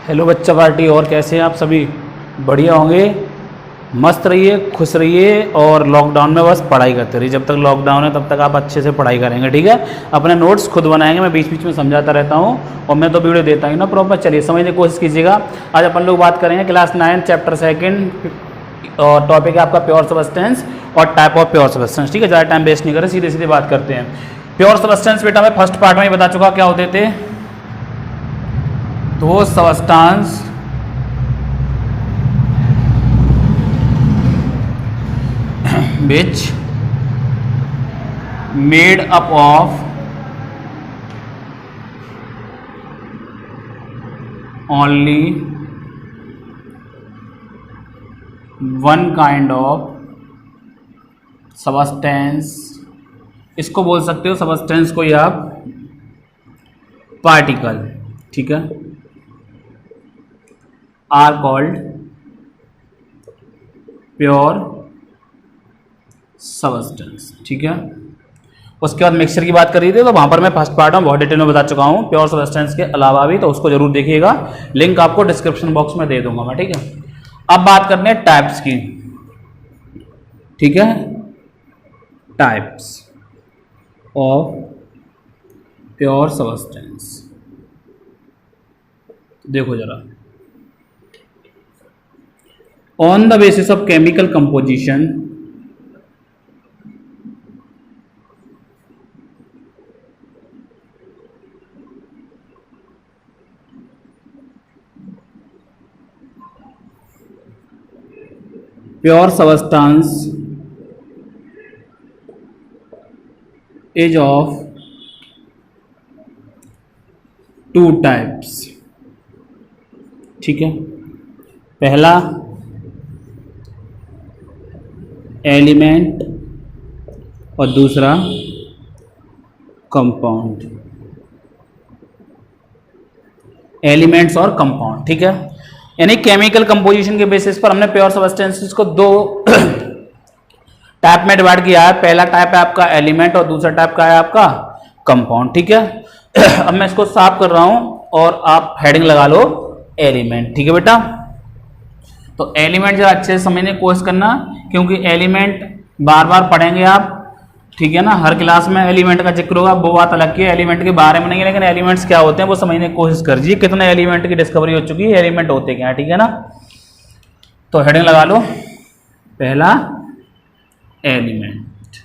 Hello बच्चा party, और कैसे हैं आप सभी? बढ़िया होंगे। मस्त रहिए, खुश रहिए और लॉकडाउन में बस पढ़ाई करते रहिए। जब तक लॉकडाउन है तब तक आप अच्छे से पढ़ाई करेंगे, ठीक है? अपने नोट्स खुद बनाएंगे, मैं बीच बीच में समझाता रहता हूँ और मैं तो वीडियो देता हूँ ना प्रॉपर। चलिए समझने की कोशिश कीजिएगा। आज अपन लोग बात करेंगे क्लास 9 चैप्टर 2 और टॉपिक है आपका प्योर सबस्टेंस और टाइप ऑफ प्योर सबस्टेंस, ठीक है? ज़्यादा टाइम वेस्ट नहीं करें, सीधे सीधे बात करते हैं। प्योर सबस्टेंस बेटा मैं फर्स्ट पार्ट में ही बता चुका क्या होते थे। दो substance which made up of only one kind of substance, इसको बोल सकते हो सबस्टेंस को या आप पार्टिकल, ठीक है, आर कॉल्ड प्योर सबस्टेंस, ठीक है? उसके बाद मिक्सचर की बात कर रही थी तो वहां पर मैं फर्स्ट पार्ट में बहुत डिटेल में बता चुका हूं प्योर सबस्टेंस के अलावा भी, तो उसको जरूर देखिएगा। लिंक आपको डिस्क्रिप्शन बॉक्स में दे दूंगा मैं, ठीक है? अब बात करते हैं टाइप्स की, ठीक है? टाइप्स ऑफ प्योर सबस्टेंस देखो जरा। On the basis of chemical composition, pure substance is of two types, ठीक है? पहला एलिमेंट और दूसरा कंपाउंड। एलिमेंट्स और कंपाउंड, ठीक है? यानी केमिकल कंपोजिशन के बेसिस पर हमने प्योर सबस्टेंसेस को दो टाइप में डिवाइड किया है। पहला टाइप है आपका एलिमेंट और दूसरा टाइप का है आपका कंपाउंड, ठीक है? अब मैं इसको साफ कर रहा हूं और आप हेडिंग लगा लो एलिमेंट, ठीक है बेटा? तो एलिमेंट जरा अच्छे से समझने की कोशिश करना, क्योंकि एलिमेंट बार बार पढ़ेंगे आप, ठीक है ना? हर क्लास में एलिमेंट का जिक्र होगा, वो बात अलग की है, एलिमेंट के बारे में नहीं है, लेकिन एलिमेंट्स क्या होते हैं वो समझने की कोशिश करिए। कितने एलिमेंट की डिस्कवरी हो चुकी है, एलिमेंट होते क्या है, ठीक है ना? तो हेडिंग लगा लो, पहला एलिमेंट,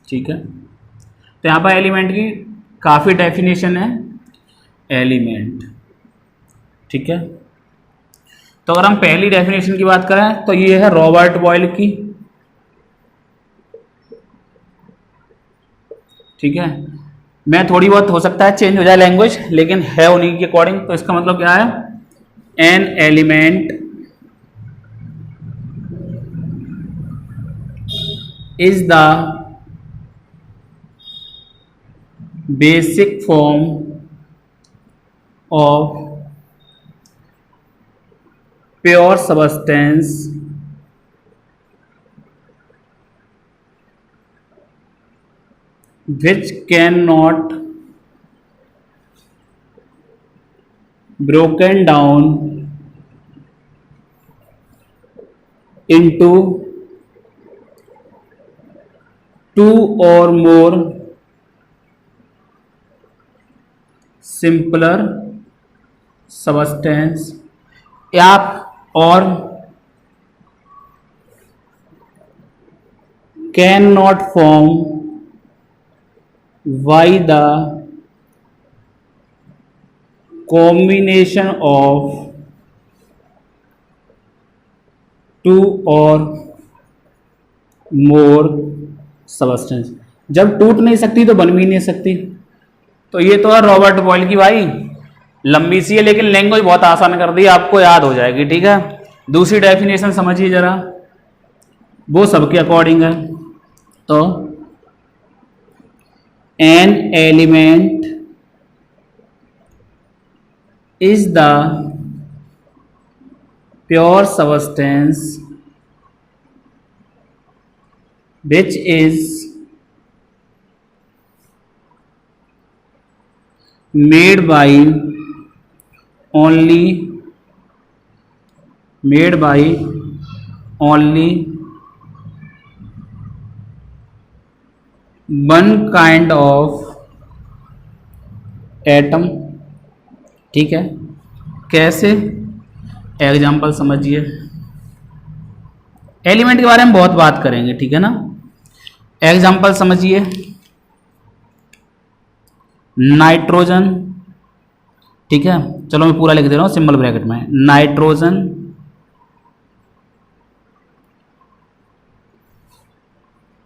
ठीक है? तो यहाँ पर एलिमेंट की काफ़ी डेफिनेशन है, एलिमेंट, ठीक है? तो अगर हम पहली डेफिनेशन की बात करें तो ये है रॉबर्ट बॉयल की, ठीक है? मैं थोड़ी बहुत हो सकता है चेंज हो जाए लैंग्वेज, लेकिन है उन्हीं के अकॉर्डिंग। तो इसका मतलब क्या है? An element is the basic form of pure substance which cannot broken down into two or more simpler substance, या और cannot form by the combination of two or more substance। जब टूट नहीं सकती तो बन भी नहीं सकती। तो ये तो है रॉबर्ट बॉयल की, भाई लंबी सी है लेकिन लैंग्वेज बहुत आसान कर दी, आपको याद हो जाएगी, ठीक है? दूसरी डेफिनेशन समझिए जरा, वो सबके अकॉर्डिंग है। तो an element is the pure substance which is made by only made by only one kind of atom. ठीक है, कैसे? एग्जाम्पल समझिए। एलिमेंट के बारे में बहुत बात करेंगे, ठीक है ना। एग्जाम्पल समझिए। नाइट्रोजन, ठीक है, चलो मैं पूरा लिख दे रहा हूं सिंबल ब्रैकेट में। Nitrogen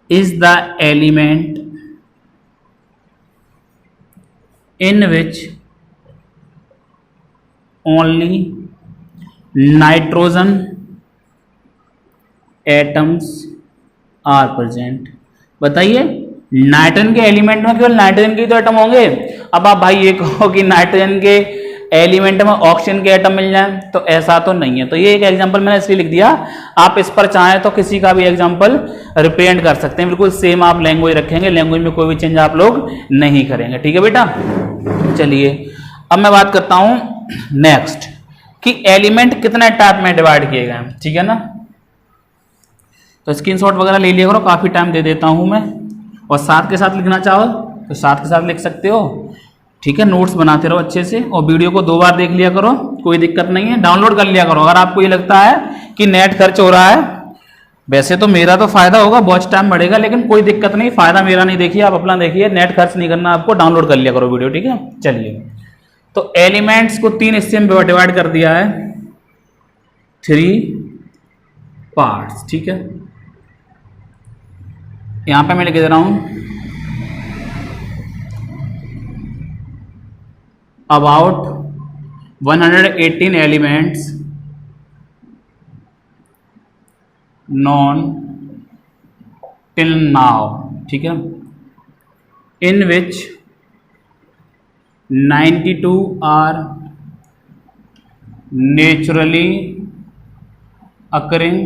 is the element in which only nitrogen atoms are present। बताइए, नाइट्रोजन के एलिमेंट में केवल नाइट्रोजन के ही तो एटम होंगे। अब आप भाई ये कहो कि नाइट्रोजन के एलिमेंट में ऑक्सीजन के एटम मिल जाए, तो ऐसा तो नहीं है। तो ये एक एग्जांपल मैंने इसलिए लिख दिया। आप इस पर चाहें तो किसी का भी एग्जांपल रिप्रेजेंट कर सकते हैं, बिल्कुल सेम आप लैंग्वेज रखेंगे, लैंग्वेज में कोई भी चेंज आप लोग नहीं करेंगे। ठीक है बेटा, चलिए अब मैं बात करता हूं नेक्स्ट कि एलिमेंट कितने टाइप में डिवाइड किए गए। ठीक है ना, तो स्क्रीनशॉट वगैरह ले लिया करो, काफी टाइम दे देता हूं मैं। और साथ के साथ लिखना चाहो तो साथ के साथ लिख सकते हो। ठीक है, नोट्स बनाते रहो अच्छे से, और वीडियो को 2 बार देख लिया करो, कोई दिक्कत नहीं है। डाउनलोड कर लिया करो अगर आपको ये लगता है कि नेट खर्च हो रहा है। वैसे तो मेरा तो फायदा होगा, वॉच टाइम बढ़ेगा, लेकिन कोई दिक्कत नहीं, फायदा मेरा नहीं देखिए, आप अपना देखिए, नेट खर्च नहीं करना आपको, डाउनलोड कर लिया करो वीडियो। ठीक है, चलिए तो एलिमेंट्स को 3 हिस्से में डिवाइड कर दिया है, 3 पार्ट्स। ठीक है, यहां पे मैं लिख दे रहा हूं about 118 elements known till now। ठीक है, in which 92 are naturally occurring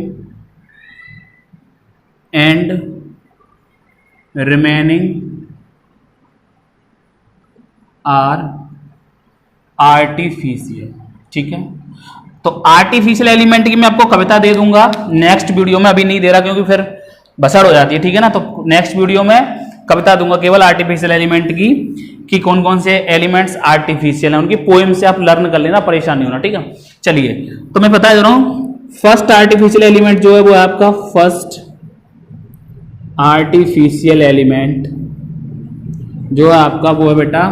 and remaining are artificial. ठीक है, तो आर्टिफिशियल एलिमेंट की मैं आपको कविता दे दूंगा नेक्स्ट वीडियो में, अभी नहीं दे रहा क्योंकि फिर बसड़ हो जाती है। ठीक है ना, तो नेक्स्ट वीडियो में कविता दूंगा केवल आर्टिफिशियल एलिमेंट की, कि कौन कौन से एलिमेंट्स आर्टिफिशियल हैं, उनकी पोएम से आप लर्न कर लेना, परेशान नहीं होना। ठीक है, चलिए तो मैं बता दे रहा हूं, फर्स्ट आर्टिफिशियल एलिमेंट जो है वो है आपका फर्स्ट आर्टिफिशियल एलिमेंट जो है आपका वो है बेटा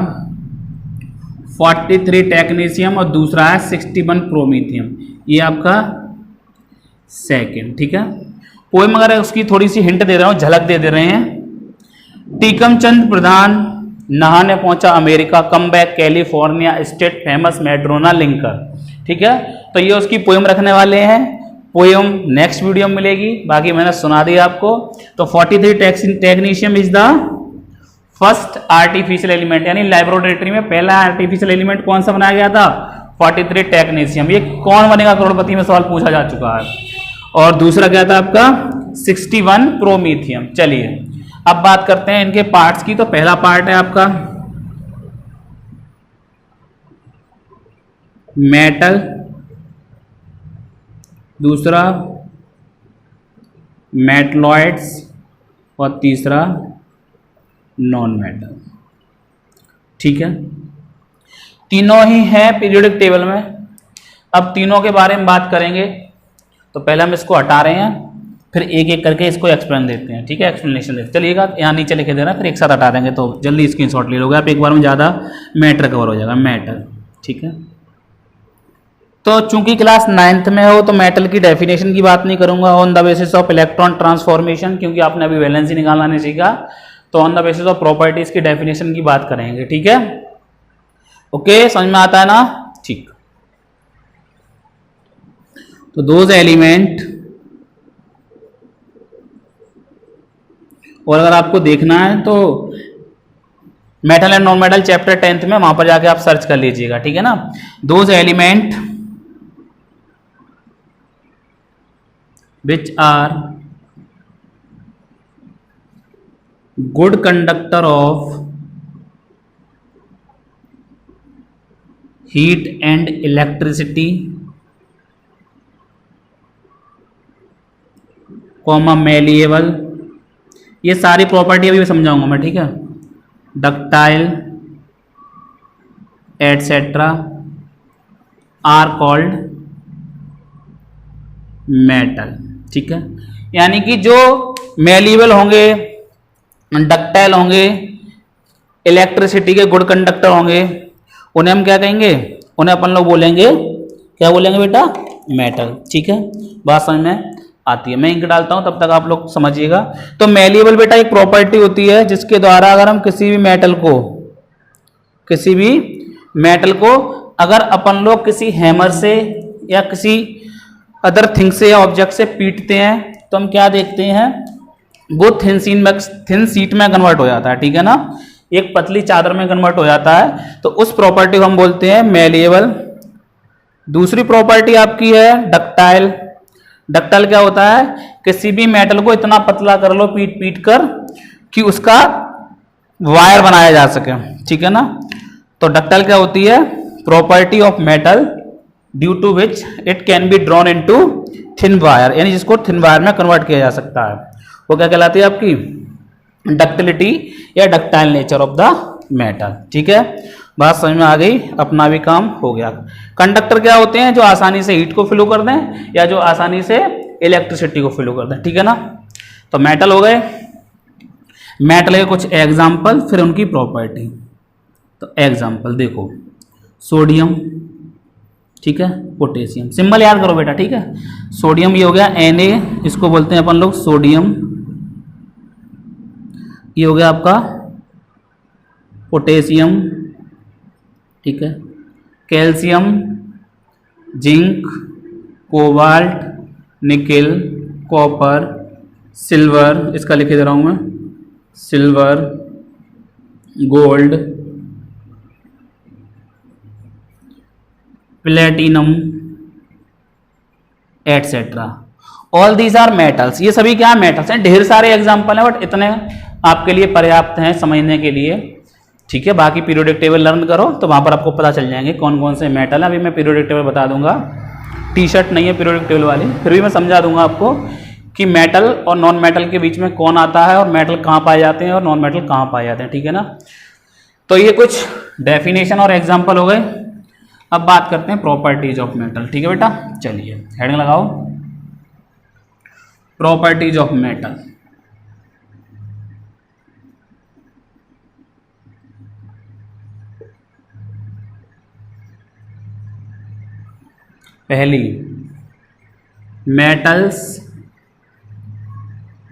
43 टेक्नीशियम, और दूसरा है 61 प्रोमीथियम, ये आपका सेकंड। ठीक है, पोएम अगर उसकी थोड़ी सी हिंट दे रहा हूं, झलक दे रहे हैं। टीकमचंद प्रधान नहाने पहुंचा America, come back California, state famous Madrona लिंकर। ठीक है, तो ये उसकी पोएम रखने वाले हैं। पोएम नेक्स्ट वीडियो में मिलेगी, बाकी मैंने सुना दिया आपको। तो 43 technetium is the first artificial element, यानी लैबोरेटरी में पहला आर्टिफिशियल एलिमेंट कौन सा बनाया गया था? 43 टेक्नीशियम। ये कौन बनेगा करोड़पति में सवाल पूछा जा चुका है। और दूसरा क्या था आपका 61 प्रोमीथियम। चलिए अब बात करते हैं इनके पार्ट्स की। तो पहला पार्ट है आपका मेटल, दूसरा मेटलॉइड्स, और तीसरा नॉन मेटल। ठीक है, तीनों ही हैं पीरियोडिक टेबल में। अब तीनों के बारे में बात करेंगे, तो पहले हम इसको हटा रहे हैं, फिर एक एक करके इसको एक्सप्लेन देते हैं। ठीक है, एक्सप्लेनेशन देते चलिएगा, यहाँ नीचे लिखे दे रहा है, फिर एक साथ हटा देंगे, तो जल्दी स्क्रीनशॉट ले लोगे आप, एक बार में ज़्यादा मैटर कवर हो जाएगा। मेटल, ठीक है, तो चूंकि क्लास 9th में हो तो मेटल की डेफिनेशन की बात नहीं करूंगा on the basis of electron transformation, क्योंकि आपने अभी वैलेंसी निकालना नहीं सीखा, तो on the basis of properties की डेफिनेशन की बात करेंगे। ठीक है, ओके, समझ में आता है ना? ठीक, तो दोज एलिमेंट, और अगर आपको देखना है तो metal and non metal chapter 10th में, वहां पर जाके आप सर्च कर लीजिएगा। ठीक है ना, those element which are good conductor of heat and electricity comma malleable, ये सारी प्रॉपर्टी अभी समझाऊंगा मैं, ठीक है। Ductile etcetera are called metal, ठीक है। यानी कि जो मेलिएबल होंगे, डक्टाइल होंगे, इलेक्ट्रिसिटी के गुड कंडक्टर होंगे, उन्हें हम क्या कहेंगे, उन्हें अपन लोग बोलेंगे, क्या बोलेंगे बेटा, मेटल, ठीक है। बात समझ में आती है। मैं इंक डालता हूं तब तक आप लोग समझिएगा। तो मेलिएबल बेटा एक प्रॉपर्टी होती है जिसके द्वारा अगर हम किसी भी मेटल को अगर अपन लोग किसी हैमर से या किसी अदर थिंग से या ऑब्जेक्ट से पीटते हैं तो हम क्या देखते हैं, वो थिन सीट में कन्वर्ट हो जाता है, ठीक है ना, एक पतली चादर में कन्वर्ट हो जाता है। तो उस प्रॉपर्टी को हम बोलते हैं मेलिएबल। दूसरी प्रॉपर्टी आपकी है डक्टाइल। डक्टाइल क्या होता है, किसी भी मेटल को इतना पतला कर लो पीट पीट कर कि उसका वायर बनाया जा सके, ठीक है ना। तो डक्टाइल क्या होती है, property of metal due to which it can be drawn into thin wire, यानी जिसको थिन वायर में कन्वर्ट किया जा सकता है, वो क्या कहलाती है आपकी डक्टिलिटी या ductile nature of the metal, ठीक है। बात समझ में आ गई, अपना भी काम हो गया। कंडक्टर क्या होते हैं, जो आसानी से हीट को फ्लो कर दें या जो आसानी से इलेक्ट्रिसिटी को फ्लो कर दें, ठीक है ना। तो मेटल हो गए, मेटल के कुछ एग्जाम्पल, फिर उनकी प्रॉपर्टी। तो एग्जाम्पल देखो, सोडियम, ठीक है, पोटेशियम, सिंबल याद करो बेटा, ठीक है। सोडियम ये हो गया Na, इसको बोलते हैं अपन लोग सोडियम। ये हो गया आपका पोटेशियम, ठीक है। Calcium, zinc, cobalt, nickel, copper, silver, इसका लिखे दे रहा हूं मैं, silver, gold, platinum etcetera, all these are metals. ये सभी क्या मेटल्स हैं, ढेर सारे एग्जाम्पल हैं बट इतने आपके लिए पर्याप्त हैं समझने के लिए, ठीक है। बाकी पीरियोडिक टेबल लर्न करो तो वहां पर आपको पता चल जाएंगे कौन कौन से मेटल है। अभी मैं पीरियोडिक टेबल बता दूंगा, टी शर्ट नहीं है पीरियोडिक टेबल वाली, फिर भी मैं समझा दूंगा आपको कि मेटल और नॉन मेटल के बीच में कौन आता है और मेटल कहाँ पाए जाते हैं और नॉन मेटल कहाँ पाए जाते हैं, ठीक है ना। तो ये कुछ डेफिनेशन और एग्जाम्पल हो गए। अब बात करते हैं प्रॉपर्टीज ऑफ मेटल, ठीक है बेटा। चलिए हेडिंग लगाओ, प्रॉपर्टीज ऑफ मेटल। पहली, metals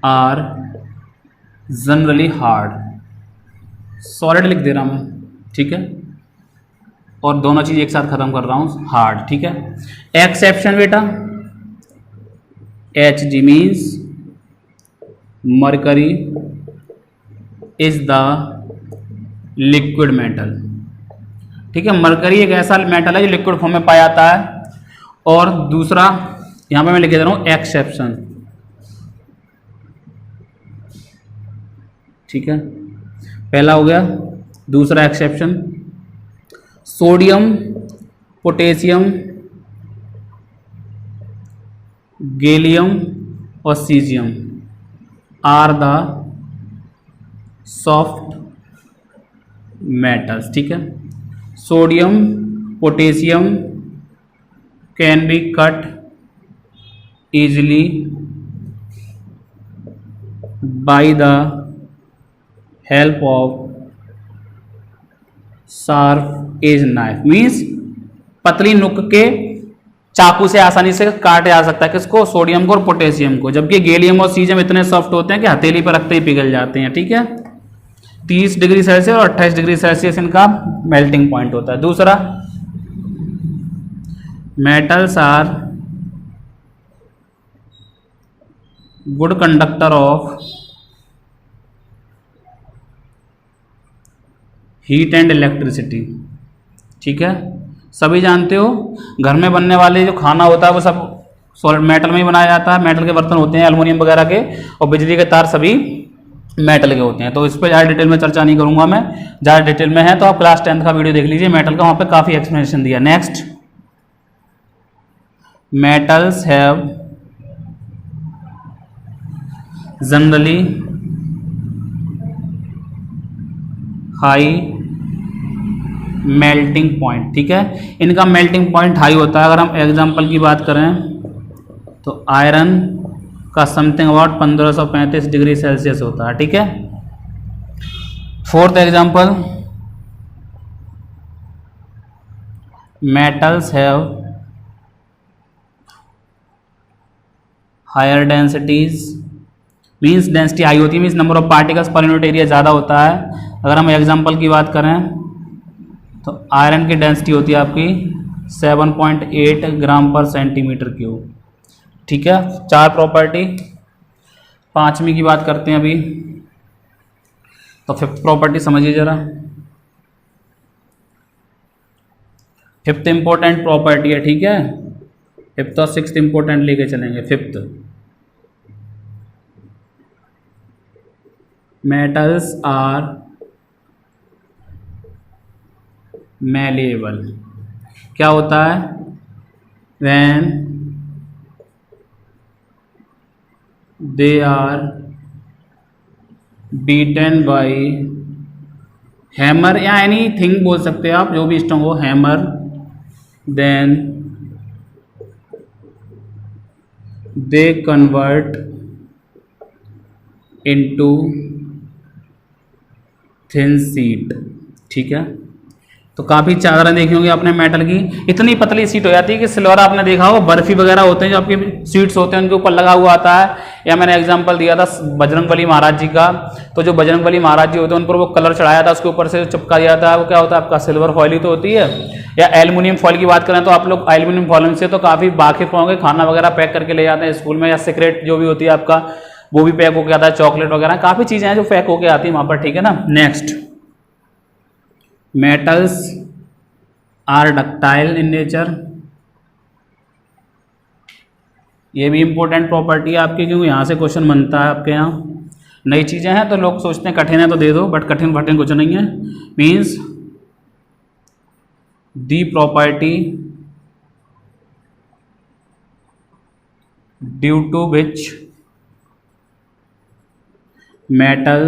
are generally hard, solid लिख दे रहा हूं मैं, ठीक है, और दोनों चीज एक साथ खत्म कर रहा हूं, हार्ड, ठीक है। एक्सेप्शन बेटा, Hg means mercury is the liquid metal, ठीक है। मरकरी एक ऐसा मेटल है जो लिक्विड फॉर्म में पाया जाता है। और दूसरा यहां पे मैं लिख दे रहा हूं एक्सेप्शन, ठीक है, पहला हो गया। दूसरा एक्सेप्शन, सोडियम, पोटेशियम, गैलियम और caesium are the soft metals, ठीक है। Sodium, potassium can be cut easily by the help of sharp edge knife, means पतली नुक के चाकू से आसानी से काटा जा सकता है किसको, सोडियम को और पोटेशियम को, जबकि गैलियम और सीजियम इतने सॉफ्ट होते हैं कि हथेली पर रखते ही पिघल जाते हैं, ठीक है। 30 डिग्री सेल्सियस और 28 डिग्री सेल्सियस इनका मेल्टिंग पॉइंट होता है। दूसरा, metals are good conductor of heat and electricity, ठीक है। सभी जानते हो घर में बनने वाले जो खाना होता है वो सब सॉलिड मेटल में ही बनाया जाता है। मेटल के बर्तन होते हैं एल्युमिनियम वगैरह के, और बिजली के तार सभी मेटल के होते हैं। तो इस पर ज़्यादा डिटेल में चर्चा नहीं करूंगा मैं, ज़्यादा डिटेल में है तो आप क्लास 10th का वीडियो देख लीजिए मेटल का, वहाँ पे काफ़ी एक्सप्लेनेशन दिया। Next, metals have generally high melting point, ठीक है, इनका मेल्टिंग पॉइंट हाई होता है। अगर हम एग्जांपल की बात करें तो आयरन का समथिंग अबाउट 1535 डिग्री सेल्सियस होता है, ठीक है। Fourth example, metals have higher densities, means density high होती है, मीन्स नंबर ऑफ पार्टिकल्स पर यूनिट एरिया ज़्यादा होता है। अगर हम एग्जांपल की बात करें तो आयरन की डेंसिटी होती है आपकी 7.8 ग्राम पर सेंटीमीटर क्यूब, ठीक है। 4 प्रॉपर्टी। पांचवी की बात करते हैं अभी, तो फिफ्थ प्रॉपर्टी समझिए जरा। फिफ्थ इंपॉर्टेंट प्रॉपर्टी है, ठीक है। फिफ्थ और सिक्स्थ इंपॉर्टेंट लेके चलेंगे। Fifth, metals are malleable. क्या होता है? When they are beaten by hammer, या एनी थिंग बोल सकते हैं आप, जो भी स्ट्रॉन्ग हो, hammer, then they convert into thin sheet, ठीक है। तो काफ़ी चादरें देखी होंगी आपने मेटल की, इतनी पतली सीट हो जाती है कि सिल्वर आपने देखा हो, बर्फी वगैरह होते हैं जो आपके सीट्स होते हैं उनके ऊपर लगा हुआ आता है। या मैंने एग्जांपल दिया था बजरंगबली महाराज जी का, तो जो बजरंगबली महाराज जी होते हैं उन पर वो कलर चढ़ाया था, उसके ऊपर से चिपका दिया था, वो क्या होता है आपका सिल्वर फॉइल ही तो होती है। या एल्यूमिनियम फॉइल की बात करें तो आप लोग एल्यूमिनियम फॉइल से तो काफ़ी वाकिफ होंगे, खाना वगैरह पैक करके ले जाते हैं स्कूल में, या सिगरेट जो भी होती है आपका वो भी पैक होकर आता है, चॉकलेट वगैरह काफ़ी चीज़ें हैं जो पैक होकर आती है वहाँ पर, ठीक है ना। Next, metals are ductile in nature. ये भी इंपॉर्टेंट प्रॉपर्टी है आपकी, क्योंकि यहाँ से क्वेश्चन बनता है आपके यहाँ। नई चीज़ें हैं तो लोग सोचते हैं कठिन है तो दे दो, बट कठिन कठिन कुछ नहीं है। Means the property due to which metal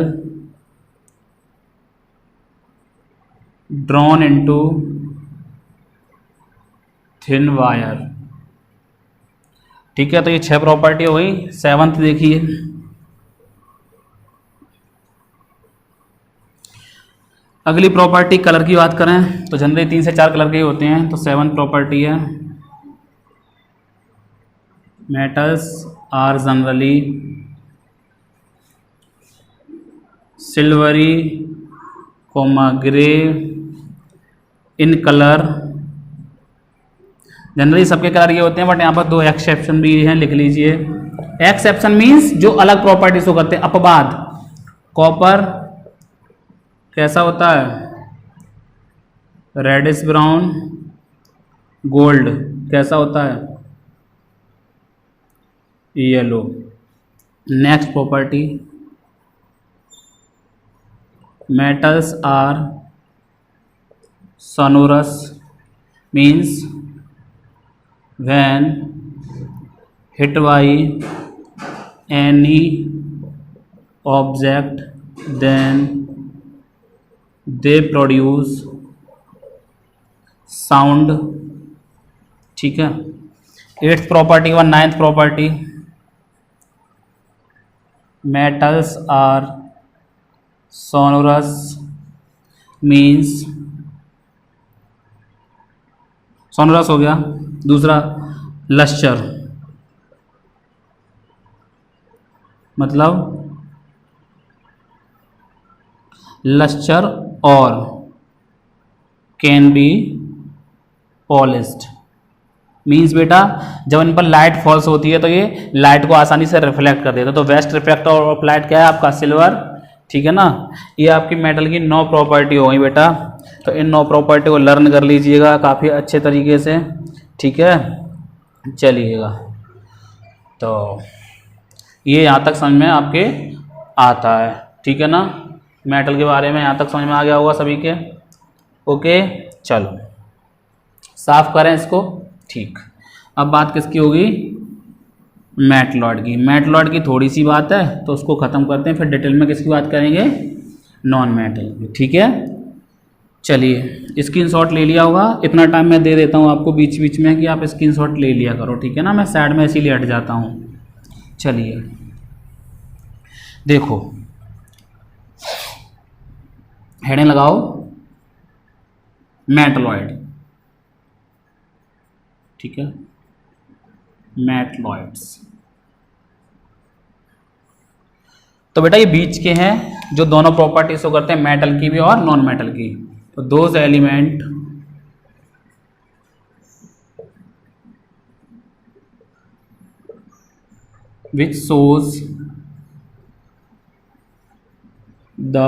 drawn into thin wire, ठीक है। तो ये 6 प्रॉपर्टी हो गई। सेवंथ देखिए, अगली प्रॉपर्टी कलर की बात करें तो जनरली 3 से 4 कलर के होते हैं। तो सेवंथ प्रॉपर्टी है, metals are generally silvery grey in colour. Generally सबके कलर ये होते हैं, बट यहाँ पर 2 एक्सेप्शन भी हैं, लिख लीजिए। एक्सेप्शन मीन्स जो अलग प्रॉपर्टी शो करते हैं, अपवाद। कॉपर कैसा होता है? Reddish brown. गोल्ड कैसा होता है? Yellow. Next property, metals are sonorous, means when hit by any object then they produce sound, ठीक है। 8th प्रॉपर्टी व 9th property, metals are sonorous means, sonorous हो गया। दूसरा लश्चर, मतलब लश्चर और कैन बी पॉलिश्ड, मीन्स बेटा जब इन पर लाइट फॉल्स होती है तो ये लाइट को आसानी से रिफ्लेक्ट कर देता है। तो वेस्ट रिफ्लेक्टर ऑफ लाइट क्या है आपका? सिल्वर, ठीक है ना। ये आपकी मेटल की 9 प्रॉपर्टी हो गई बेटा। तो इन 9 प्रॉपर्टी को लर्न कर लीजिएगा काफ़ी अच्छे तरीके से, ठीक है। चलिएगा, तो ये यहाँ तक समझ में आपके आता है, ठीक है ना। मेटल के बारे में यहाँ तक समझ में आ गया होगा सभी के। ओके, चलो साफ करें इसको, ठीक। अब बात किसकी होगी? मेटलॉइड की थोड़ी सी बात है तो उसको ख़त्म करते हैं, फिर डिटेल में किसकी बात करेंगे, नॉन मेटल की। ठीक है, चलिए स्क्रीनशॉट ले लिया होगा, इतना टाइम मैं दे देता हूँ आपको बीच बीच में कि आप स्क्रीनशॉट ले लिया करो, ठीक है ना, मैं साइड में इसीलिए हट जाता हूँ। चलिए देखो, हेडिंग लगाओ मेटलॉइड, ठीक है, मेटलॉइड्स। तो बेटा ये बीच के हैं जो दोनों प्रॉपर्टी शो करते हैं, मेटल की भी और नॉन मेटल की। तो those element which shows the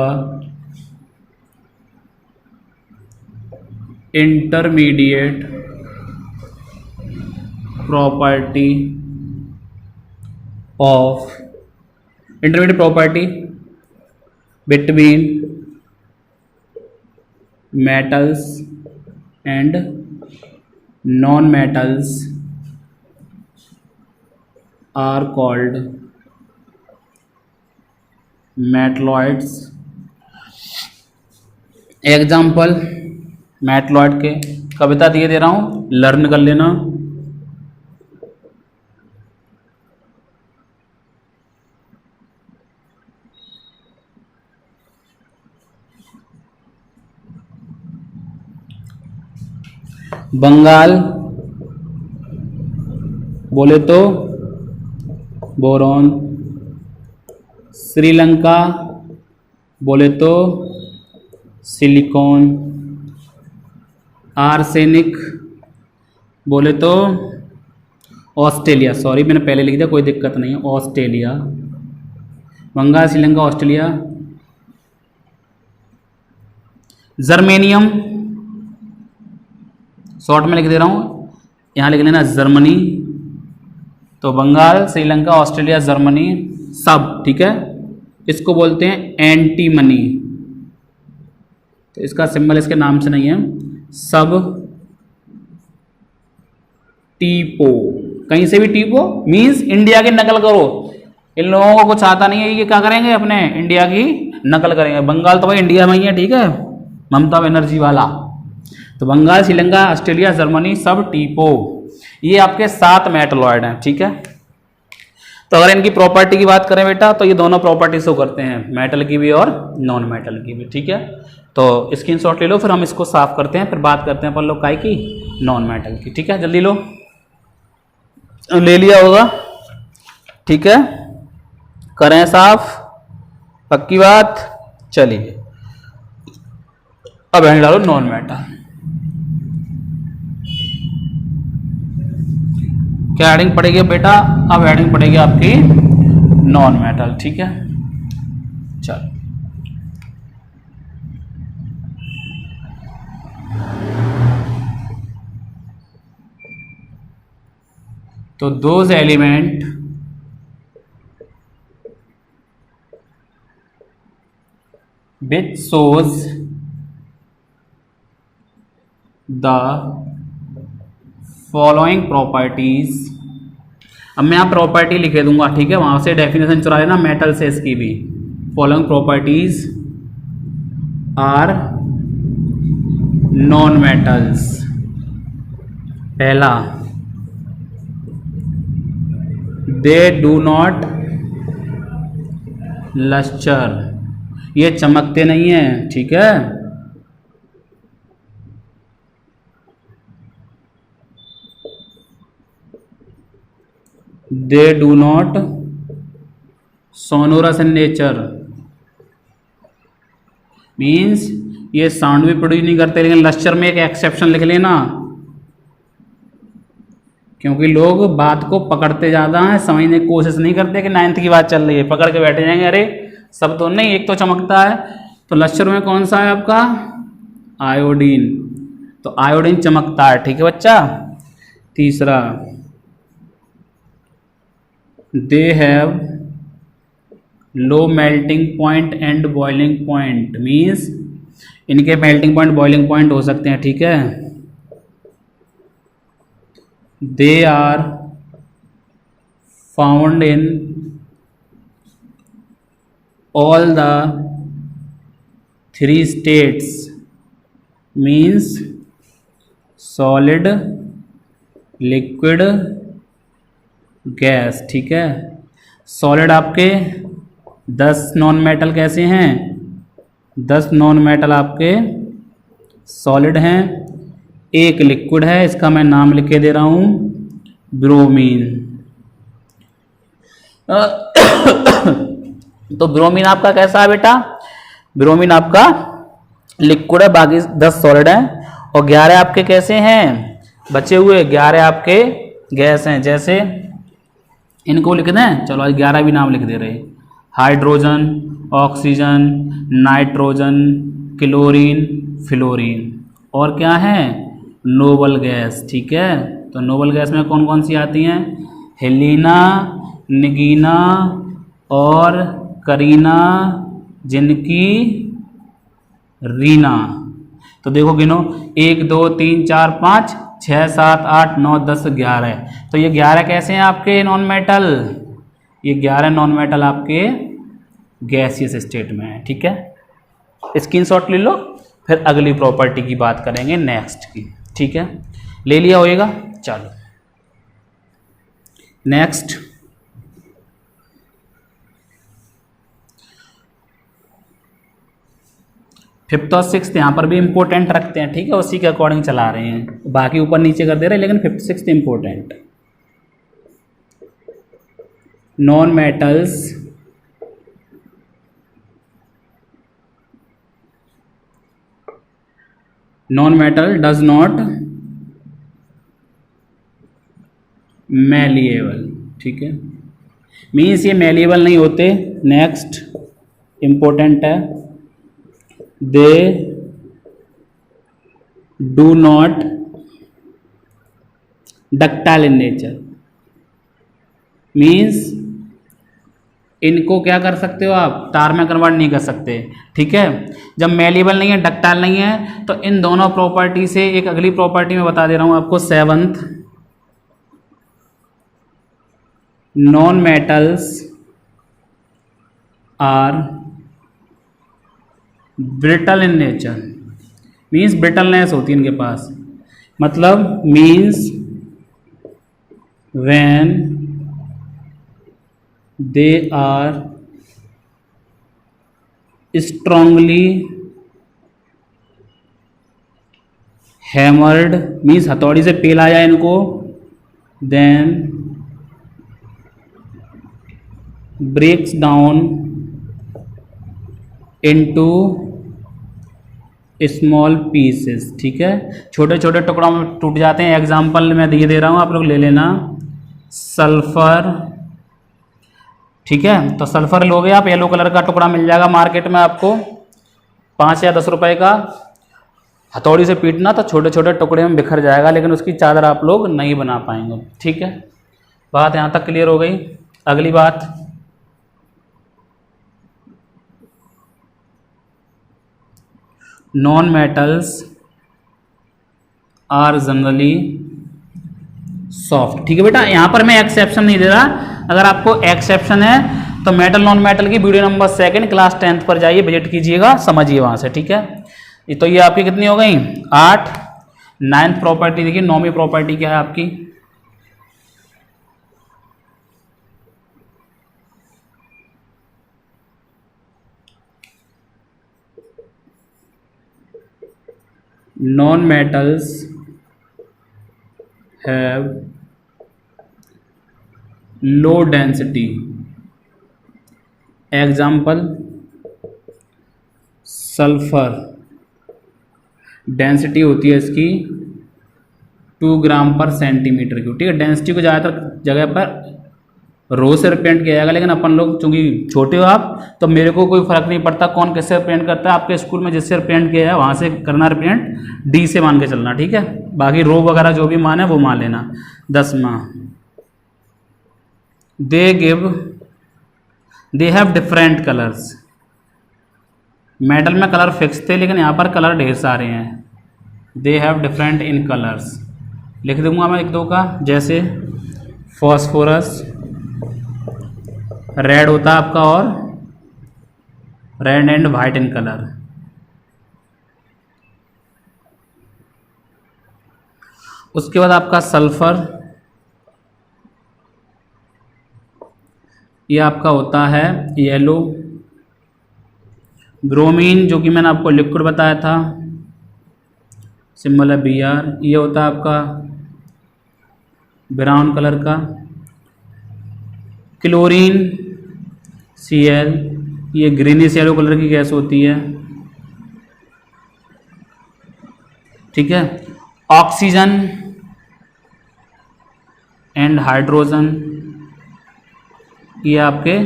intermediate property between metals and non-metals are called metalloids। Example metalloid के कविता दिए दे रहा हूं, लर्न कर लेना। बंगाल बोले तो बोरॉन, श्रीलंका बोले तो सिलिकॉन, आर्सेनिक बोले तो ऑस्ट्रेलिया, सॉरी मैंने पहले लिख दिया, कोई दिक्कत नहीं है, Australia, Bengal, Sri Lanka, Australia. Germanium short में लिख दे रहा हूं, यहां लिख लेना जर्मनी। तो बंगाल, श्रीलंका, ऑस्ट्रेलिया, जर्मनी सब, ठीक है, इसको बोलते हैं एंटीमनी। तो इसका सिंबल इसके नाम से नहीं है, सब टीपो, कहीं से भी टीपो मींस इंडिया की नकल करो। इन लोगों को कुछ आता नहीं है, ये क्या करेंगे, अपने इंडिया की नकल करेंगे। बंगाल तो भाई इंडिया में ही है, ठीक है, ममता बनर्जी वाला। तो बंगाल, श्रीलंका, ऑस्ट्रेलिया, जर्मनी सब टीपो, ये आपके 7 मेटलॉइड हैं, ठीक है। तो अगर इनकी प्रॉपर्टी की बात करें बेटा, तो ये दोनों प्रॉपर्टी शो करते हैं, मेटल की भी और नॉन मेटल की भी, ठीक है। तो स्क्रीनशॉट ले लो, फिर हम इसको साफ करते हैं, फिर बात करते हैं अपन लोग काय की, नॉन मेटल की, ठीक है। जल्दी लो, ले लिया होगा, ठीक है, करें साफ, पक्की बात। चलिए अब हेडिंग डालो नॉन मेटल। क्या हेडिंग पड़ेगी बेटा, अब हेडिंग पड़ेगी आपकी नॉन मेटल, ठीक है। चलो तो those element which shows the following properties। अब मैं यहाँ प्रॉपर्टी लिखे दूंगा, ठीक है, वहां से डेफिनेशन चुरा लेना मेटल से इसकी भी। Following properties are non metals. पहला, दे डू नॉट लस्टर, ये चमकते नहीं है, ठीक है। They do not sonorous in nature, means ये साउंड भी प्रोड्यूस नहीं करते, लेकिन लस्टर में एक एक्सेप्शन लिख लेना, क्योंकि लोग बात को पकड़ते ज़्यादा हैं, समझने की कोशिश नहीं करते कि 9th की बात चल रही है, पकड़ के बैठे जाएंगे, अरे सब तो नहीं, एक तो चमकता है। तो लस्टर में कौन सा है आपका, आयोडीन, तो आयोडीन चमकता है, ठीक है बच्चा। तीसरा, they have low melting point and boiling point, means इनके मेल्टिंग पॉइंट बॉइलिंग पॉइंट हो सकते हैं, ठीक है। They are found in all the three states means solid, liquid, gas. ठीक है, सॉलिड आपके 10 नॉन मेटल कैसे हैं, 10 नॉन मेटल आपके सॉलिड हैं, एक लिक्विड है, इसका मैं नाम लिख के दे रहा हूं ब्रोमीन। तो ब्रोमीन आपका कैसा है बेटा, ब्रोमीन आपका लिक्विड है, बाकी 10 सॉलिड हैं, और 11 आपके कैसे हैं, बचे हुए 11 आपके गैस हैं। जैसे इनको लिख दें, चलो आज 11 भी नाम लिख दे रहे, hydrogen, oxygen, nitrogen, chlorine, fluorine, और क्या है नोबल गैस। ठीक है, तो नोबल गैस में कौन कौन सी आती हैं, हेलिना, निगीना और करीना, जिनकी रीना। तो देखो गिनो, 1 2 3 4 5 6 7 8 9 10 11। तो ये 11 कैसे हैं आपके नॉन मेटल, ये 11 नॉन मेटल आपके गैसियस स्टेट में है। ठीक है, स्क्रीनशॉट ले लो, फिर अगली प्रॉपर्टी की बात करेंगे नेक्स्ट की। ठीक है, ले लिया होएगा, चलो नेक्स्ट। फिफ्थ और सिक्स्थ यहाँ पर भी इंपॉर्टेंट रखते हैं। ठीक है, उसी के अकॉर्डिंग चला रहे हैं, बाकी ऊपर नीचे कर दे रहे हैं, लेकिन fifth sixth important. Non metals non metal does not malleable. ठीक है, मीन्स ये मैलिएबल नहीं होते। नेक्स्ट इंपॉर्टेंट है, they do not ductile in nature, means इनको क्या कर सकते हो आप, तार में कन्वर्ट नहीं कर सकते। ठीक है, जब मेलिएबल नहीं है, डक्टाइल नहीं है, तो इन दोनों प्रॉपर्टी से एक अगली प्रॉपर्टी में बता दे रहा हूं आपको, 7th, non metals are brittle in nature, means brittleness होती है इनके पास, मतलब means when they are strongly hammered, means हथौड़ी से पेला जाए इनको, then breaks down into small pieces. ठीक है, छोटे छोटे टुकड़ों में टूट जाते हैं। एग्जाम्पल मैं दे रहा हूँ, आप लोग ले लेना, सल्फर। ठीक है, तो सल्फर लोगे आप, येलो कलर का टुकड़ा मिल जाएगा मार्केट में आपको 5 या 10 रुपए का, हथौड़ी से पीटना तो छोटे छोटे टुकड़े में बिखर जाएगा, लेकिन उसकी चादर आप लोग नहीं बना पाएंगे। ठीक है, बात यहाँ तक क्लियर हो गई। अगली बात, non metals are generally soft. ठीक है बेटा, यहां पर मैं एक्सेप्शन नहीं दे रहा, अगर आपको एक्सेप्शन है तो मेटल नॉन मेटल की वीडियो नंबर 2 क्लास 10th पर जाइए, विजिट कीजिएगा, समझिए वहां से। ठीक है, तो ये आपकी कितनी हो गई, 8। 9th प्रॉपर्टी देखिए, 9वीं प्रॉपर्टी क्या है आपकी, non-metals have low density, example sulphur, density होती है इसकी 2 ग्राम पर सेंटीमीटर क्यूब। ठीक है, डेंसिटी को ज़्यादातर जगह पर रो से रिप्रेजेंट किया जाएगा, लेकिन अपन लोग चूंकि छोटे हो आप, तो मेरे को कोई फर्क नहीं पड़ता कौन किससे रिप्रेजेंट करता है, आपके स्कूल में जिससे रिप्रेजेंट किया है वहां से करना रिप्रेजेंट, डी से मान के चलना। ठीक है, बाकी रो वगैरह जो भी मान है वो मान लेना। 10वां, they have different colours. Metal में कलर फिक्स थे, लेकिन यहाँ पर कलर ढेर सारे हैं। They have different in colours, लिख दूंगा मैं 1-2 का, जैसे फॉस्फोरस, रेड होता है आपका, और red and white in colour. उसके बाद आपका सल्फर, ये आपका होता है येलो। ब्रोमीन जो कि मैंने आपको लिक्विड बताया था, सिंबल है Br, ये होता है आपका ब्राउन कलर का। क्लोरीन Cl, ये ग्रीनिश येलो कलर की गैस होती है, ठीक है। ऑक्सीजन एंड हाइड्रोजन, ये आपके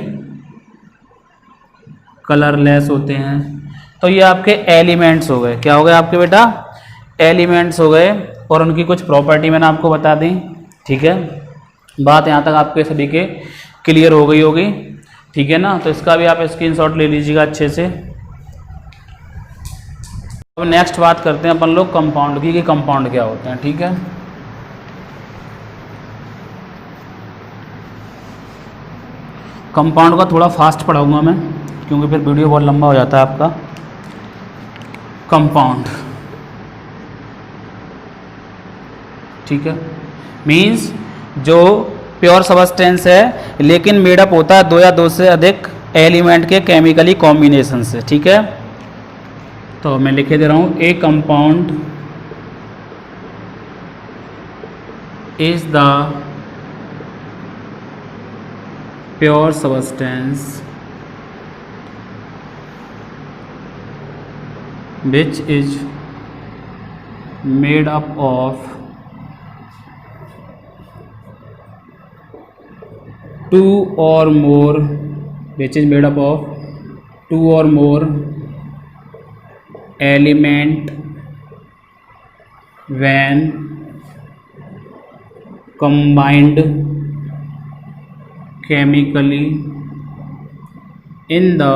कलरलेस होते हैं। तो ये आपके एलिमेंट्स हो गए। क्या हो गए आपके बेटा? एलिमेंट्स हो गए, और उनकी कुछ प्रॉपर्टी मैंने आपको बता दी, ठीक है। बात यहाँ तक आपके सभी के क्लियर हो गई होगी, ठीक है ना। तो इसका भी आप स्क्रीनशॉट ले लीजिएगा अच्छे से। अब नेक्स्ट बात करते हैं अपन लोग कंपाउंड की, कि कंपाउंड क्या होते हैं, ठीक है। कंपाउंड का थोड़ा फास्ट पढ़ाऊंगा मैं, क्योंकि फिर वीडियो बहुत लंबा हो जाता है आपका। कंपाउंड, ठीक है, मीन्स जो प्योर सबस्टेंस है लेकिन मेडअप होता है दो या दो से अधिक एलिमेंट के केमिकली कॉम्बिनेशन से, ठीक है। तो मैं लिखे दे रहा हूँ, ए compound is the pure substance which is made up of two or more element when combined chemically in the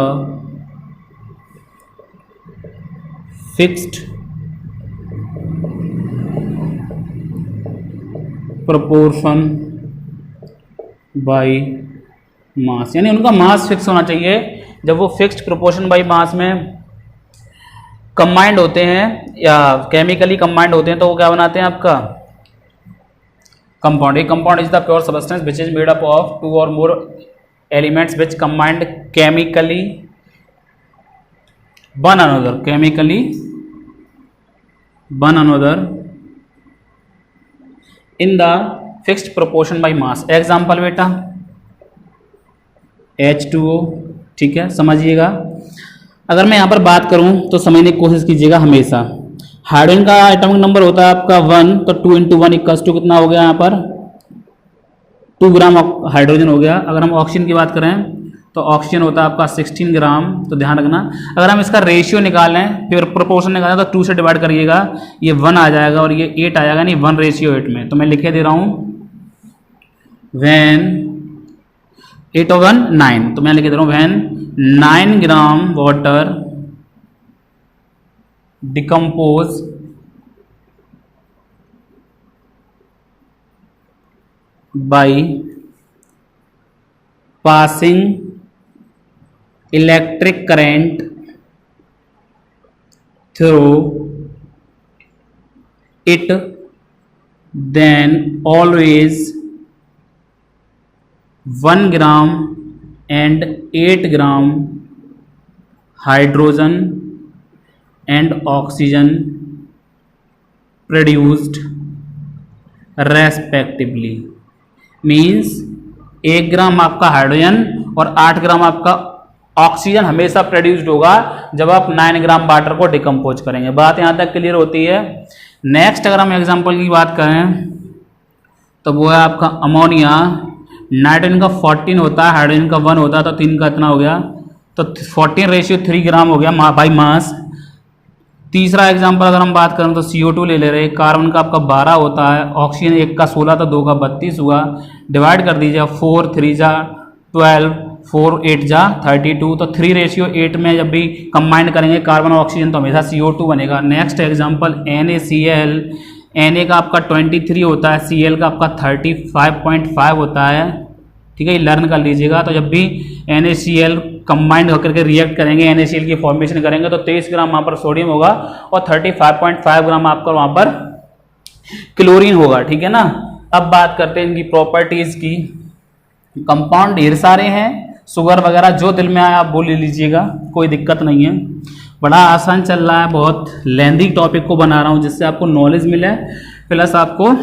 fixed proportion by mass, यानी उनका मास फिक्स होना चाहिए। जब वो फिक्स्ड प्रोपोर्शन बाई मास में कंबाइंड होते हैं या केमिकली कंबाइंड होते हैं तो वो क्या बनाते हैं आपका compound. A compound is the pure substance which is made up of two or more elements which combined chemically one another in the fixed proportion by mass। Example बेटा H2O, ठीक है, समझिएगा। अगर मैं यहाँ पर बात करूँ तो समझने की कोशिश कीजिएगा हमेशा। हाइड्रोजन का एटॉमिक नंबर होता है आपका 1, तो 2 × 1 = कितना हो गया यहाँ पर 2 ग्राम हाइड्रोजन हो गया। अगर हम ऑक्सीजन की बात करें तो ऑक्सीजन होता है आपका 16 ग्राम। तो ध्यान रखना, अगर हम इसका रेशियो निकालें, फिर प्रोपोर्शन निकालें तो 2 से डिवाइड करिएगा, ये 1 आ जाएगा और ये 8 आ जाएगा, नहीं 1:8 में। तो मैं लिखे दे रहा हूँ व्हेन 8 और 1 9, तो मैं लिखे दे रहा हूँ when 9 gram water decompose by passing electric current through it, then always 1 gram and 8 gram hydrogen and oxygen produced respectively। Means 1 ग्राम आपका हाइड्रोजन और 8 ग्राम आपका ऑक्सीजन हमेशा प्रोड्यूस्ड होगा जब आप 9 ग्राम वाटर को डिकम्पोज करेंगे। बात यहाँ तक क्लियर होती है। नेक्स्ट अगर हम एग्जांपल की बात करें तो वो है आपका अमोनिया। नाइट्रोजन का 14 होता है, हाइड्रोजन का 1 होता है, तो 3 का इतना हो गया, तो 14:3 ग्राम हो गया बाई मास। तीसरा एग्जांपल अगर हम बात करें तो CO2 ले ले रहे, कार्बन का आपका 12 होता है, ऑक्सीजन 1 का 16 था, 2 का 32 हुआ, डिवाइड कर दीजिए 4 3 जा 12, 4 8 जा 32, तो 3:8 में जब भी कंबाइन करेंगे कार्बन और ऑक्सीजन तो हमेशा CO2 बनेगा। नेक्स्ट एग्जांपल NaCl, Na का आपका 23 होता है, Cl का आपका 35.5 होता है, ठीक है, ये लर्न कर लीजिएगा। तो जब भी NaCl कंबाइंड होकर के रिएक्ट करेंगे, NaCl की फॉर्मेशन करेंगे, तो 23 ग्राम वहाँ पर सोडियम होगा और 35.5 ग्राम आपका वहाँ पर क्लोरीन होगा। ठीक है ना। अब बात करते हैं इनकी प्रॉपर्टीज की। कंपाउंड ढेर सारे हैं, शुगर वगैरह जो दिल में आया आप बोल लीजिएगा, कोई दिक्कत नहीं है। बड़ा आसान चल रहा है, बहुत लेंदी टॉपिक को बना रहा हूँ जिससे आपको नॉलेज मिले प्लस आपको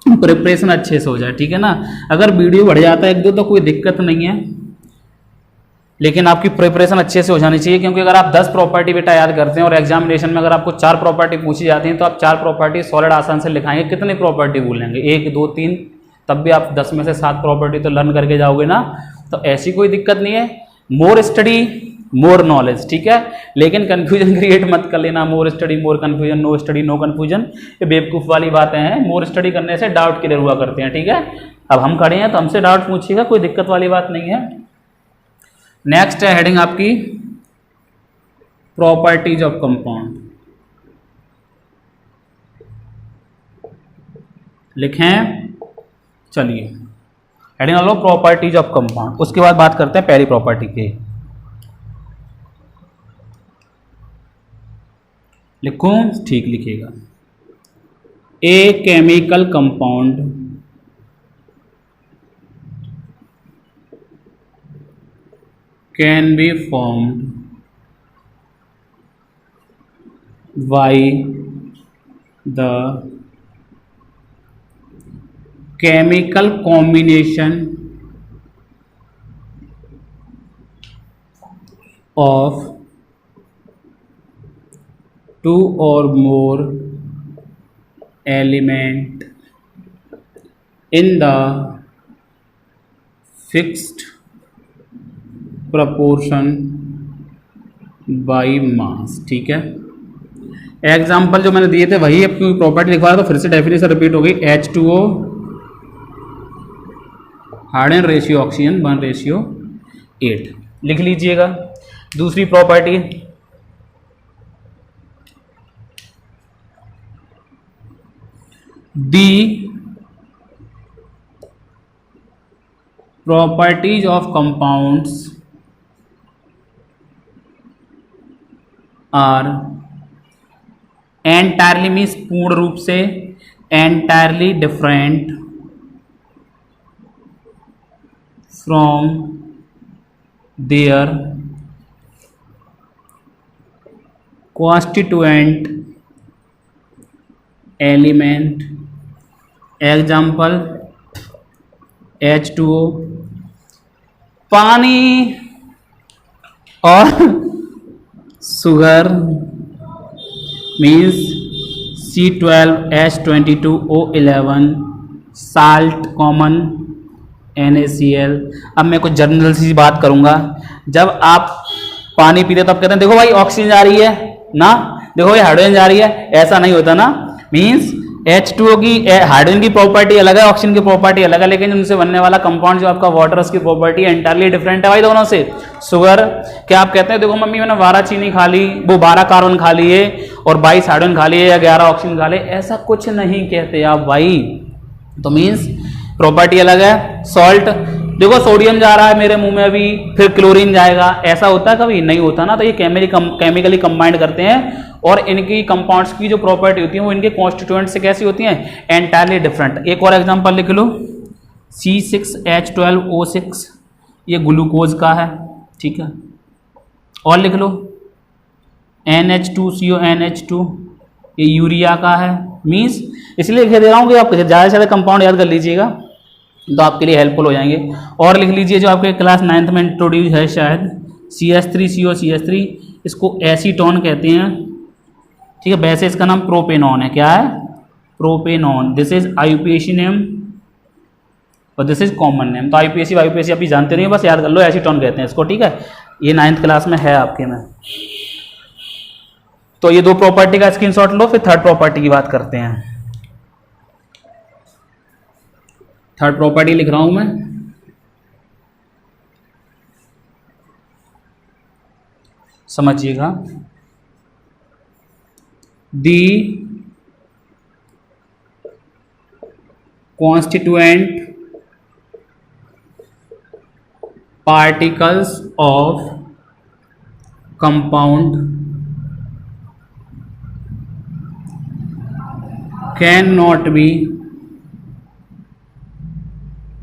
प्रिपरेशन अच्छे से हो जाए। ठीक है ना। अगर वीडियो बढ़ जाता है एक दो तो कोई दिक्कत नहीं है, लेकिन आपकी प्रिपरेशन अच्छे से हो जानी चाहिए, क्योंकि अगर आप 10 प्रॉपर्टी बेटा याद करते हैं और एग्जामिनेशन में अगर आपको 4 प्रॉपर्टी पूछी जाती हैं तो आप 4 प्रॉपर्टी सॉलिड आसान से लिखाएंगे, कितनी प्रॉपर्टी भूलेंगे? 1 2 3, तब भी आप 10 में से 7 प्रॉपर्टी तो लर्न करके जाओगे ना। तो ऐसी कोई दिक्कत नहीं है। मोर स्टडी मोर नॉलेज, ठीक है। लेकिन कंफ्यूजन क्रिएट मत कर लेना, more study more confusion, no study no confusion, ये बेवकूफ़ वाली बातें हैं। मोर स्टडी करने से डाउट क्लियर हुआ करते हैं। ठीक है। अब हम खड़े हैं तो हमसे डाउट पूछिएगा, कोई दिक्कत वाली बात नहीं है। नेक्स्ट है हेडिंग आपकी प्रॉपर्टीज ऑफ कंपाउंड। लिखें, चलिए heading low properties of compound. उसके बाद बात करते हैं पहली प्रॉपर्टी की। लिखूं? ठीक लिखिएगा। A chemical compound can be formed by the chemical combination of 2 or more element in the fixed proportion by mass। ठीक है। एग्जाम्पल जो मैंने दिए थे वही अपनी प्रॉपर्टी लिखवा रहा, तो फिर से डेफिनेशन रिपीट हो गई। H2O हार्डन रेशियो ऑक्सीजन 1:8 लिख लीजिएगा। दूसरी property the properties of compounds are entirely means पूर्ण रूप से, entirely different from their constituent element। example H2O, पानी और sugar means C12H22O11, salt common NaCl। अब मैं कुछ जनरल सी बात करूंगा। जब आप पानी पीते तो आप कहते हैं देखो भाई ऑक्सीजन जा रही है ना, देखो भाई हाइड्रोजन जा रही है, ऐसा नहीं होता ना। मींस H2O की हाइड्रोजन की प्रॉपर्टी अलग है, ऑक्सीजन की प्रॉपर्टी अलग है, लेकिन उनसे बनने वाला कंपाउंड जो आपका वाटर उसकी प्रॉपर्टी एंटायरली डिफरेंट है भाई दोनों से। शुगर क्या आप कहते हैं देखो मम्मी मैंने 12 चीनी खा ली, वो 12 कार्बन खा लिए और 22 हाइड्रोजन खा लिए या 11 ऑक्सीजन खा लिए, ऐसा कुछ नहीं कहते आप भाई। तो मीन्स प्रॉपर्टी अलग है। सॉल्ट देखो सोडियम जा रहा है मेरे मुंह में अभी, फिर क्लोरीन जाएगा, ऐसा होता है कभी? नहीं होता ना। तो ये केमिकली कंबाइंड करते हैं और इनकी कंपाउंड्स की जो प्रॉपर्टी होती है वो इनके कॉन्स्टिट्यूएंट से कैसी होती हैं? Entirely different. एक और एग्जांपल लिख लो, C6H12O6 ये ग्लूकोज का है। ठीक है। और लिख लो NH2CONH2 ये यूरिया का है। मीन्स इसलिए लिख दे रहा हूँ कि आप ज़्यादा से ज़्यादा कंपाउंड याद कर लीजिएगा तो आपके लिए हेल्पफुल हो जाएंगे। और लिख लीजिए जो आपके क्लास 9th में इंट्रोड्यूस है शायद, CH3COCH3, इसको एसीटोन कहते हैं। ठीक है। वैसे इसका नाम प्रोपेनॉन है। क्या है? Propanone. This is IUPAC name और दिस इज कॉमन नेम। तो IUPAC अभी जानते नहीं, बस याद कर लो, एसीटोन कहते हैं इसको। ठीक है। ये 9th क्लास में है आपके में। तो ये 2 प्रॉपर्टी का स्क्रीनशॉट लो, फिर थर्ड प्रॉपर्टी की बात करते हैं। थर्ड प्रॉपर्टी लिख रहा हूं मैं, समझिएगा। दी constituent particles of compound cannot be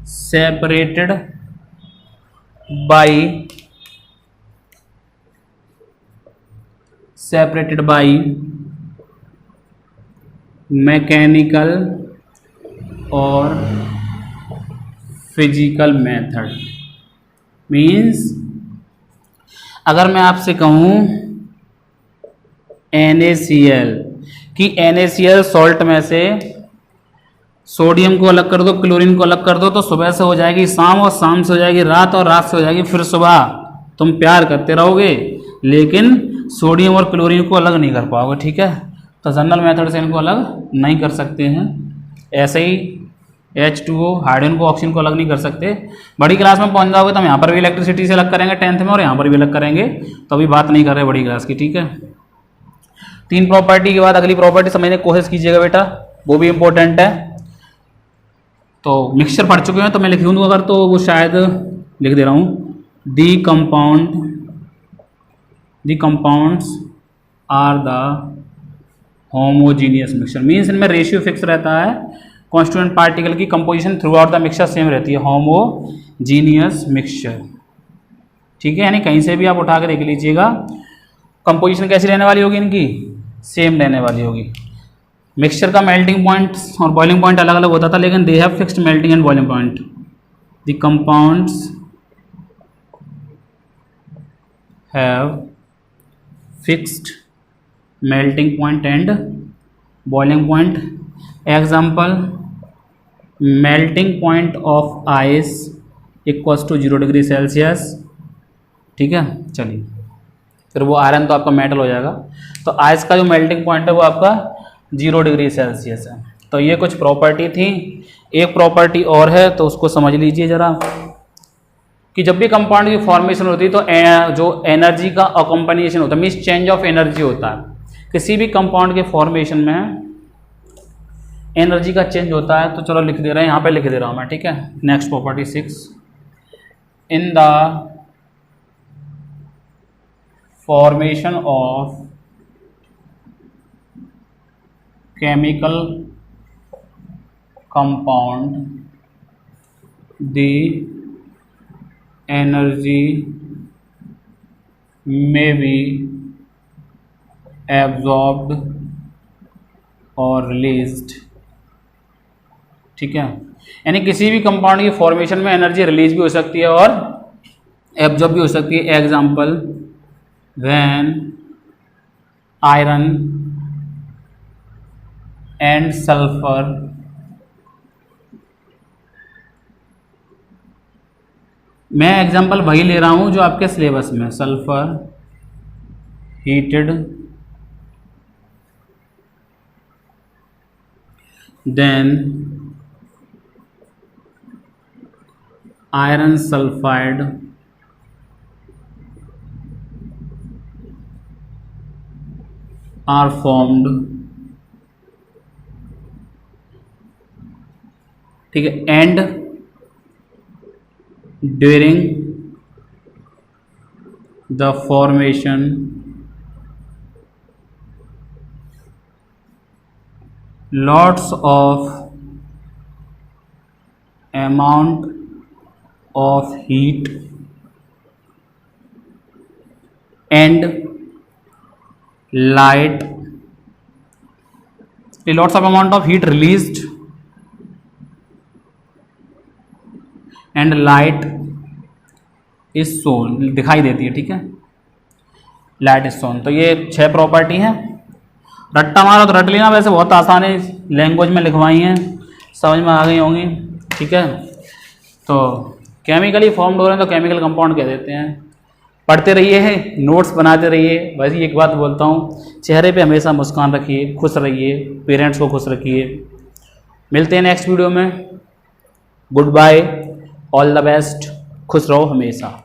separated by mechanical और फिजिकल मेथड। मीन्स अगर मैं आपसे कहूँ NaCl कि NaCl सॉल्ट में से सोडियम को अलग कर दो, क्लोरीन को अलग कर दो, तो सुबह से हो जाएगी शाम और शाम से हो जाएगी रात और रात से हो जाएगी फिर सुबह। तुम प्यार करते रहोगे लेकिन सोडियम और क्लोरीन को अलग नहीं कर पाओगे, ठीक है। तो जनरल मेथड से इनको अलग नहीं कर सकते हैं। ऐसे ही H2O हाइड्रोजन को ऑक्सीजन को अलग नहीं कर सकते। बड़ी क्लास में पहुंच जाओगे तो हम यहाँ पर भी इलेक्ट्रिसिटी से अलग करेंगे 10th में, और यहाँ पर भी अलग करेंगे, तो अभी बात नहीं कर रहे बड़ी क्लास की, ठीक है। 3 प्रॉपर्टी के बाद अगली प्रॉपर्टी समझने की कोशिश कीजिएगा बेटा, वो भी इंपॉर्टेंट है। तो मिक्सचर पढ़ चुके हैं तो मैं लिख दूँ अगर, तो वो शायद लिख दे रहा हूँ, the compounds are the homogeneous mixture. Means इनमें रेशियो फिक्स रहता है, कॉन्स्टिट्यूएंट पार्टिकल की composition throughout the mixture same रहती है, होमोजीनियस मिक्सचर, ठीक है। यानी कहीं से भी आप उठा के देख लीजिएगा, कंपोजिशन कैसी रहने वाली होगी इनकी, सेम रहने वाली होगी। मिक्सचर का मेल्टिंग पॉइंट और बॉइलिंग पॉइंट अलग अलग होता था, लेकिन they have fixed melting and boiling point. The compounds have fixed melting point and boiling point। example, melting point of ice equals to 0 degree Celsius, ठीक है। चलिए फिर वो आयरन तो आपका मेटल हो जाएगा, तो आइस का जो मेल्टिंग पॉइंट है वो आपका 0 डिग्री सेल्सियस है। तो ये कुछ प्रॉपर्टी थी। एक प्रॉपर्टी और है तो उसको समझ लीजिए ज़रा, कि जब भी कंपाउंड की फॉर्मेशन होती है तो जो एनर्जी का अकम्पनीशन होता है, मीन्स चेंज ऑफ एनर्जी होता है। किसी भी कंपाउंड के फॉर्मेशन में एनर्जी का चेंज होता है। तो चलो लिख दे रहे हैं, यहाँ पे लिख दे रहा हूँ मैं, ठीक है। Next property 6, in the formation of chemical compound the energy में बी एब्जॉर्ब्ड और रिलीज्ड, ठीक है। यानी किसी भी कंपाउंड की फॉर्मेशन में एनर्जी रिलीज भी हो सकती है और एब्जॉर्ब भी हो सकती है। Example, when iron and sulphur मैं एग्जांपल वही ले रहा हूं जो आपके सिलेबस में, sulphur heated then iron sulfide are formed, ठीक है। And during the formation lots of amount of heat and light, lots of amount of heat released and light is shown, दिखाई देती है, ठीक है। Light is shown. तो ये 6 property हैं। रट्टा मारो तो रट लेना, वैसे बहुत आसान है, लैंग्वेज में लिखवाई हैं, समझ में आ गई होंगी, ठीक है। तो केमिकली फॉर्म्ड हो रहे हैं तो केमिकल कंपाउंड कह देते हैं। पढ़ते रहिए हैं, नोट्स बनाते रहिए। बस एक बात बोलता हूँ, चेहरे पे हमेशा मुस्कान रखिए, खुश रहिए, पेरेंट्स को खुश रखिए। मिलते हैं नेक्स्ट वीडियो में। Good bye, all the best, खुश रहो हमेशा।